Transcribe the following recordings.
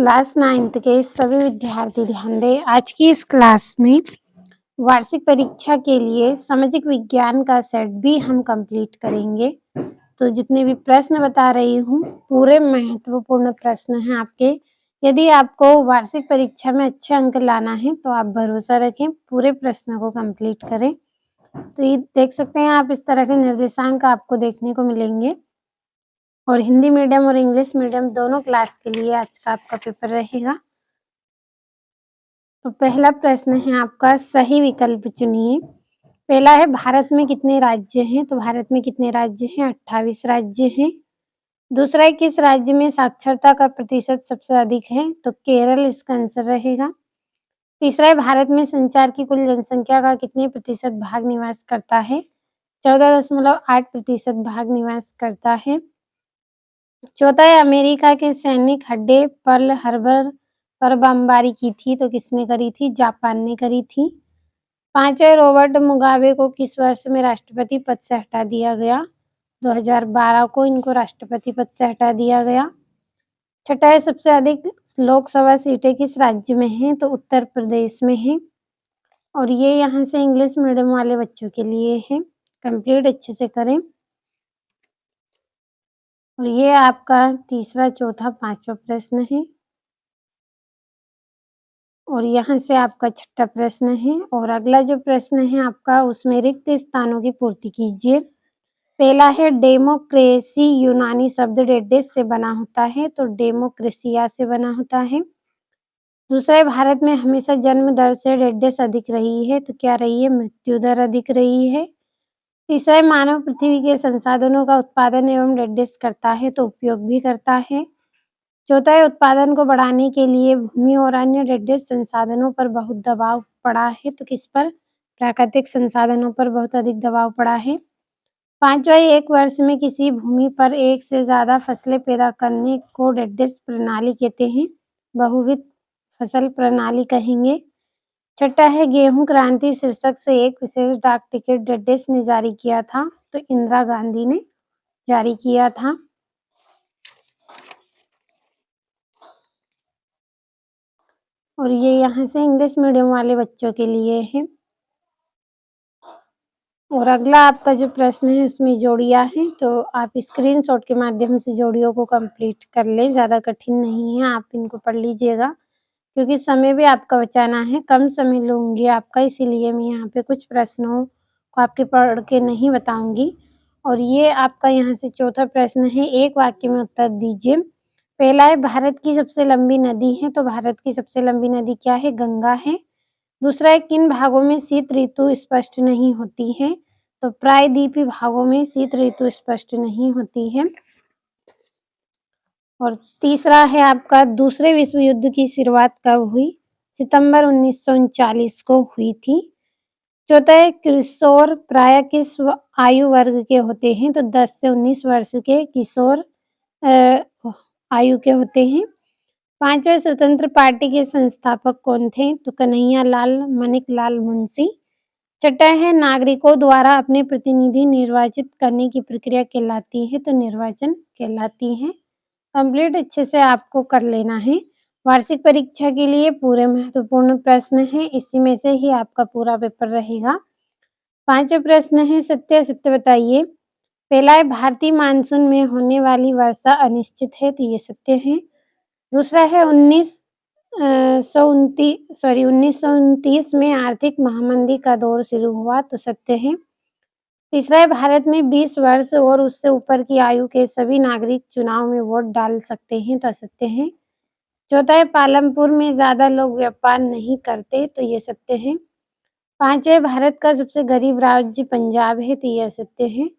Class 9th के सभी विद्यार्थी ध्यान दें। आज की इस क्लास में वार्षिक परीक्षा के लिए सामाजिक विज्ञान का सेट भी हम कंप्लीट करेंगे। तो जितने भी प्रश्न बता रही हूँ पूरे महत्वपूर्ण प्रश्न हैं आपके। यदि आपको वार्षिक परीक्षा में अच्छे अंक लाना है तो आप भरोसा रखें, पूरे प्रश्न को कंप्लीट करें। तो ये देख सकते हैं आप, इस तरह के निर्देशांक आपको देखने को मिलेंगे और हिंदी मीडियम और इंग्लिश मीडियम दोनों क्लास के लिए आज का आपका पेपर रहेगा। तो पहला प्रश्न है आपका, सही विकल्प चुनिए। पहला है भारत में कितने राज्य हैं? तो भारत में कितने राज्य हैं? 28 राज्य हैं। दूसरा है किस राज्य में साक्षरता का प्रतिशत सबसे अधिक है? तो केरल इसका आंसर रहेगा। तीसरा है भारत में संचार की कुल जनसंख्या का कितने प्रतिशत भाग निवास करता है? 14.8% भाग निवास करता है। चौथा है अमेरिका के सैनिक अड्डे पर्ल हार्बर पर बमबारी की थी, तो किसने करी थी? जापान ने करी थी। पांचवा, रॉबर्ट मुगाबे को किस वर्ष में राष्ट्रपति पद से हटा दिया गया? 2012 को इनको राष्ट्रपति पद से हटा दिया गया। छठा है सबसे अधिक लोकसभा सीटें किस राज्य में हैं? तो उत्तर प्रदेश में है। और ये यहाँ से इंग्लिश मीडियम वाले बच्चों के लिए है, कंप्लीट अच्छे से करें। और ये आपका तीसरा, चौथा, पांचवा प्रश्न है। और यहाँ से आपका छठा प्रश्न है। और अगला जो प्रश्न है आपका, उसमें रिक्त स्थानों की पूर्ति कीजिए। पहला है डेमोक्रेसी यूनानी शब्द डेडेस से बना होता है, तो डेमोक्रेसिया से बना होता है। दूसरा है भारत में हमेशा जन्म दर से डेडेस अधिक रही है, तो क्या रही है? मृत्यु दर अधिक रही है। तीसरा है मानव पृथ्वी के संसाधनों का उत्पादन एवं डेडेस करता है, तो उपयोग भी करता है। चौथा है उत्पादन को बढ़ाने के लिए भूमि और अन्य डेडेस संसाधनों पर बहुत दबाव पड़ा है, तो किस पर? प्राकृतिक संसाधनों पर बहुत अधिक दबाव पड़ा है। पांचवा, एक वर्ष में किसी भूमि पर एक से ज्यादा फसलें पैदा करने को डेडेस प्रणाली कहते हैं, बहुविध फसल प्रणाली कहेंगे। छठा है गेहूं क्रांति शीर्षक से एक विशेष डाक टिकट डेडेस ने जारी किया था, तो इंदिरा गांधी ने जारी किया था। और ये यहाँ से इंग्लिश मीडियम वाले बच्चों के लिए है। और अगला आपका जो प्रश्न है उसमें जोड़ियां हैं, तो आप स्क्रीनशॉट के माध्यम से जोड़ियों को कंप्लीट कर लें, ज़्यादा कठिन नहीं है, आप इनको पढ़ लीजिएगा क्योंकि समय भी आपका बचाना है। कम समय लूँगी आपका, इसीलिए मैं यहाँ पे कुछ प्रश्नों को आपके पढ़ के नहीं बताऊँगी। और ये आपका यहाँ से चौथा प्रश्न है, एक वाक्य में उत्तर दीजिए। पहला है भारत की सबसे लंबी नदी है, तो भारत की सबसे लंबी नदी क्या है? गंगा है। दूसरा है किन भागों में शीत ऋतु स्पष्ट नहीं होती है? तो प्रायद्वीपीय भागों में शीत ऋतु स्पष्ट नहीं होती है। और तीसरा है आपका दूसरे विश्व युद्ध की शुरुआत कब हुई? सितंबर 1939 को हुई थी। चौथा है किशोर प्राय किस आयु वर्ग के होते हैं? तो 10 से 19 वर्ष के किशोर आयु के होते हैं। पांचवा, स्वतंत्र पार्टी के संस्थापक कौन थे? तो कन्हैया लाल मानिक लाल मुंशी। छठा है नागरिकों द्वारा अपने प्रतिनिधि निर्वाचित करने की प्रक्रिया कहलाती है, तो निर्वाचन कहलाती है। कंप्लीट अच्छे से आपको कर लेना है। वार्षिक परीक्षा के लिए पूरे महत्वपूर्ण प्रश्न हैं, इसी में से ही आपका पूरा पेपर रहेगा। पांचवा प्रश्न है सत्य असत्य बताइए। पहला है भारतीय मानसून में होने वाली वर्षा अनिश्चित है, तो ये सत्य है। दूसरा है 1929 में आर्थिक महामंदी का दौर शुरू हुआ, तो सत्य है। तीसरा है भारत में 20 वर्ष और उससे ऊपर की आयु के सभी नागरिक चुनाव में वोट डाल सकते हैं, तो असत्य है। चौथा है पालमपुर में ज्यादा लोग व्यापार नहीं करते, तो ये सत्य है। पांचवा, भारत का सबसे गरीब राज्य पंजाब है, तो ये असत्य है।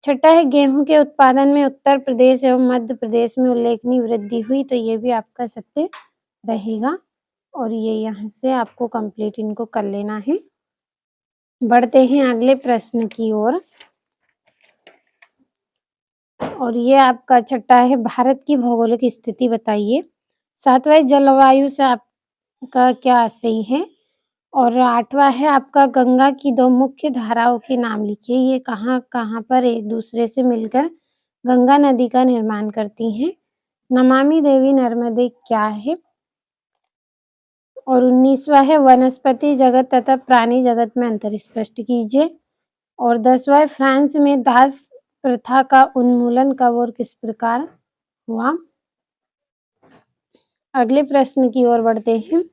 छठा है गेहूं के उत्पादन में उत्तर प्रदेश एवं मध्य प्रदेश में उल्लेखनीय वृद्धि हुई, तो ये भी आपका सत्य रहेगा। और ये यहाँ से आपको कंप्लीट इनको कर लेना है। बढ़ते हैं अगले प्रश्न की ओर। और ये आपका छठा है भारत की भौगोलिक स्थिति बताइए। सातवां जलवायु से आपका क्या आशय है? और आठवां है आपका गंगा की दो मुख्य धाराओं के नाम लिखिए, ये कहाँ कहाँ पर एक दूसरे से मिलकर गंगा नदी का निर्माण करती हैं। नमामि देवी नर्मदे क्या है? और 19वां है वनस्पति जगत तथा प्राणी जगत में अंतर स्पष्ट कीजिए। और 10वां है फ्रांस में दास प्रथा का उन्मूलन कब और किस प्रकार हुआ? अगले प्रश्न की ओर बढ़ते हैं।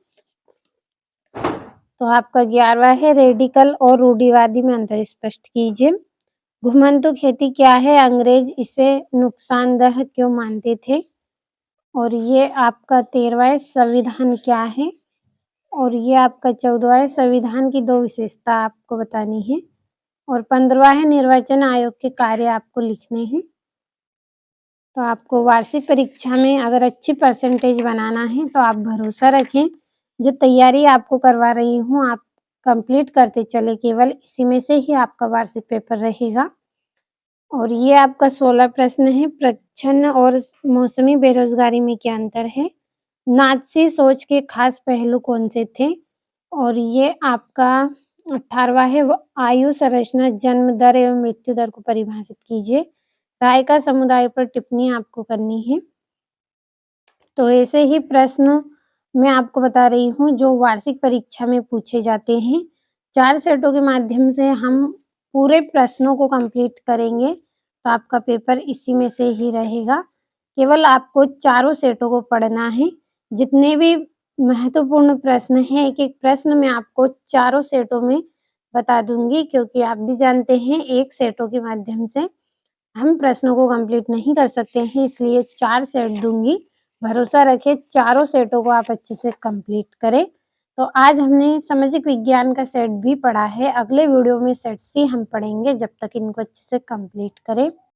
तो आपका 11वां है रेडिकल और रूढ़िवादी में अंतर स्पष्ट कीजिए। घुमंतु खेती क्या है? अंग्रेज इसे नुकसानदेह क्यों मानते थे? और ये आपका 13वां है संविधान क्या है? और ये आपका 14वां है संविधान की 2 विशेषता आपको बतानी है। और 15वां है निर्वाचन आयोग के कार्य आपको लिखने हैं। तो आपको वार्षिक परीक्षा में अगर अच्छी परसेंटेज बनाना है तो आप भरोसा रखें, जो तैयारी आपको करवा रही हूँ आप कंप्लीट करते चले, केवल इसी में से ही आपका वार्षिक पेपर रहेगा। और ये आपका 16 प्रश्न है, प्रच्छन्न और मौसमी बेरोजगारी में क्या अंतर है? नाज़ी सोच के खास पहलू कौन से थे? और ये आपका 18वां है आयु संरचना, जन्म दर एवं मृत्यु दर को परिभाषित कीजिए। राय का समुदाय पर टिप्पणी आपको करनी है। तो ऐसे ही प्रश्न मैं आपको बता रही हूँ जो वार्षिक परीक्षा में पूछे जाते हैं। 4 सेटों के माध्यम से हम पूरे प्रश्नों को कंप्लीट करेंगे, तो आपका पेपर इसी में से ही रहेगा। केवल आपको चारों सेटों को पढ़ना है। जितने भी महत्वपूर्ण प्रश्न हैं, एक-एक प्रश्न मैं आपको चारों सेटों में बता दूँगी, क्योंकि आप भी जानते हैं एक सेटों के माध्यम से हम प्रश्नों को कंप्लीट नहीं कर सकते हैं, इसलिए 4 सेट दूँगी। भरोसा रखें, चारों सेटों को आप अच्छे से कंप्लीट करें। तो आज हमने सामाजिक विज्ञान का सेट भी पढ़ा है, अगले वीडियो में सेट सी हम पढ़ेंगे, जब तक इनको अच्छे से कंप्लीट करें।